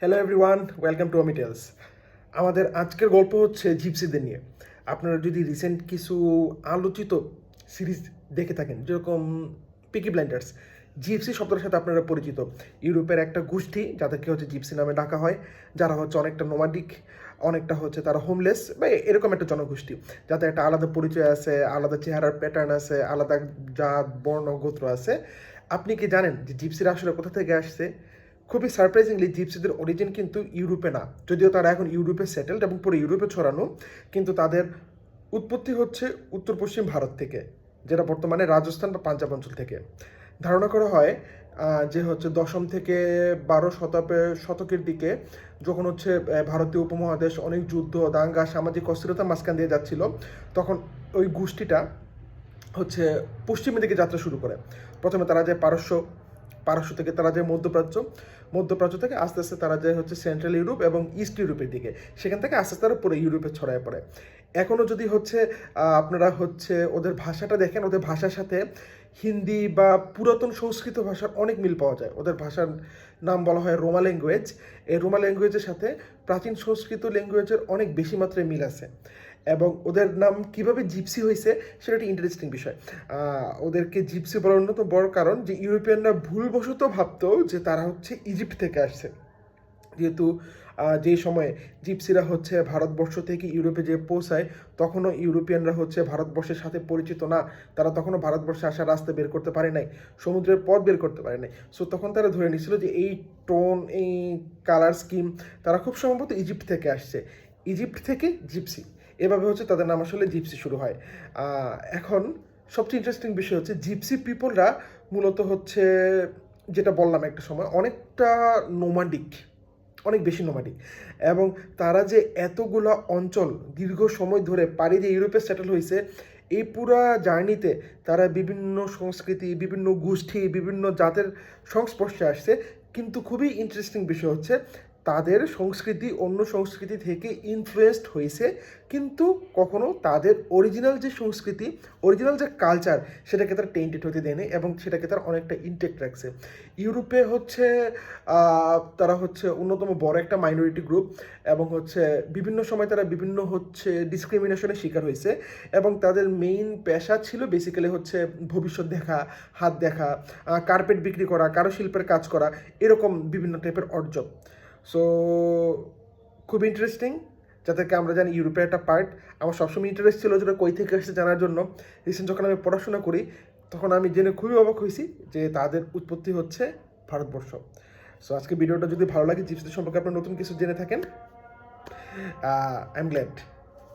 Hello everyone, welcome to আমি tales. আমাদের আজকের গল্প হচ্ছে জিপসিদের নিয়ে। আপনারা যদি রিসেন্ট কিছু আলোচিত সিরিজ দেখে থাকেন, যেরকম পিকি ব্লাইন্ডার্স, জিপসি শব্দটার সাথে আপনারা পরিচিত। ইউরোপের একটা গোষ্ঠী যাদেরকে হচ্ছে জিপসি নামে ডাকা হয়, যারা হচ্ছে অনেকটা নোমাডিক, অনেকটা হচ্ছে তারা হোমলেস বা এরকম একটা জনগোষ্ঠী, যাদের একটা আলাদা পরিচয় আছে, আলাদা চেহারার প্যাটার্ন আছে, আলাদা জাত বর্ণ গোত্র আছে। আপনি কি জানেন যে জিপসিরা আসলে কোথা থেকে আসছে? খুবই সারপ্রাইজিংলি জিপসিদের অরিজিন কিন্তু ইউরোপে না, যদিও তারা এখন ইউরোপে সেটেলড এবং পুরো ইউরোপে ছড়ানো, কিন্তু তাদের উৎপত্তি হচ্ছে উত্তর পশ্চিম ভারত থেকে, যেটা বর্তমানে রাজস্থান বা পাঞ্জাব অঞ্চল থেকে। ধারণা করা হয় যে হচ্ছে দশম থেকে 12 শতকের দিকে, যখন হচ্ছে ভারতীয় উপমহাদেশ অনেক যুদ্ধ দাঙ্গা সামাজিক অস্থিরতার মাঝখান দিয়ে যাচ্ছিল, তখন ওই গোষ্ঠীটা হচ্ছে পশ্চিমের দিকে যাত্রা শুরু করে। প্রথমে তারা যায় পারস্য থেকে তারা যায় মধ্যপ্রাচ্য থেকে আস্তে আস্তে তারা যায় হচ্ছে সেন্ট্রাল ইউরোপ এবং ইস্ট ইউরোপের দিকে। সেখান থেকে আস্তে আস্তে তারা পুরো ইউরোপে ছড়ায় পড়ে। এখনও যদি হচ্ছে আপনারা হচ্ছে ওদের ভাষাটা দেখেন, ওদের ভাষার সাথে হিন্দি বা পুরাতন সংস্কৃত ভাষার অনেক মিল পাওয়া যায়। ওদের ভাষার নাম বলা হয় রোমা ল্যাঙ্গুয়েজ। এই রোমা ল্যাঙ্গুয়েজের সাথে প্রাচীন সংস্কৃত ল্যাঙ্গুয়েজের অনেক বেশি মাত্রায় মিল আছে। এবং ওদের নাম কিভাবে জিপসি হয়েছে সেটা একটা ইন্টারেস্টিং বিষয়। ওদেরকে জিপসি বলার অন্যতম বড় কারণ যে ইউরোপিয়ানরা ভুলবশত ভাবতো যে তারা হচ্ছে ইজিপ্ট থেকে আসছে, যেহেতু যেই সময়ে জিপসিরা হচ্ছে ভারতবর্ষ থেকে ইউরোপে যে পৌঁছায়, তখনও ইউরোপিয়ানরা হচ্ছে ভারতবর্ষের সাথে পরিচিত না। তারা তখনও ভারতবর্ষে আসার রাস্তা বের করতে পারে নাই, সমুদ্রের পথ বের করতে পারে নাই। সো তখন তারা ধরে নিয়েছিল যে এই টোন, এই কালার স্কিম তারা খুব সম্ভবত ইজিপ্ট থেকে আসছে। ইজিপ্ট থেকে জিপসি, এভাবে হচ্ছে তাদের নাম আসলে জিপসি শুরু হয়। এখন সবচেয়ে ইন্টারেস্টিং বিষয় হচ্ছে জিপসি পিপলরা মূলত হচ্ছে, যেটা বললাম একটা সময়, অনেকটা নোমাডিক, অনেক বেশি নোমাডিক। এবং তারা যে এতগুলা অঞ্চল দীর্ঘ সময় ধরে পাড়ি দিয়ে ইউরোপে সেটেল হয়েছে, এই পুরা জার্নিতে তারা বিভিন্ন সংস্কৃতি, বিভিন্ন গোষ্ঠী, বিভিন্ন জাতের সংস্পর্শে আসছে। কিন্তু খুবই ইন্টারেস্টিং বিষয় হচ্ছে তাদের সংস্কৃতি অন্য সংস্কৃতি থেকে ইনফ্লুয়েসড হয়েছে, কিন্তু কখনো তাদের অরিজিনাল যে সংস্কৃতি, অরিজিনাল যে কালচার, সেটাকে তারা টেন্টেড হতে দেয়নি এবং সেটাকে তারা অনেকটা ইনটেক্ট রাখছে। ইউরোপে হচ্ছে তারা হচ্ছে অন্যতম বড় একটা মাইনরিটি গ্রুপ, এবং হচ্ছে বিভিন্ন সময় তারা বিভিন্ন হচ্ছে ডিসক্রিমিনেশনের শিকার হয়েছে, এবং তাদের মেইন পেশা ছিল বেসিক্যালি হচ্ছে ভবিষ্যৎ দেখা, হাত দেখা, কার্পেট বিক্রি করা, কারুশিল্পের কাজ করা, এরকম বিভিন্ন টাইপের অর্জন। সো খুব ইন্টারেস্টিং, যাদেরকে আমরা জানি ইউরোপের একটা পার্ট। আমার সবসময় ইন্টারেস্ট ছিল যেটা কই থেকে আসছে জানার জন্য। রিসেন্ট যখন আমি পড়াশোনা করি, তখন আমি জেনে খুবই অবাক হয়েছি যে তাদের উৎপত্তি হচ্ছে ভারতবর্ষ। সো আজকে ভিডিওটা যদি ভালো লাগে, জিপসিদের সম্পর্কে আপনার নতুন কিছু জেনে থাকেন, I am glad.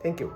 Thank you.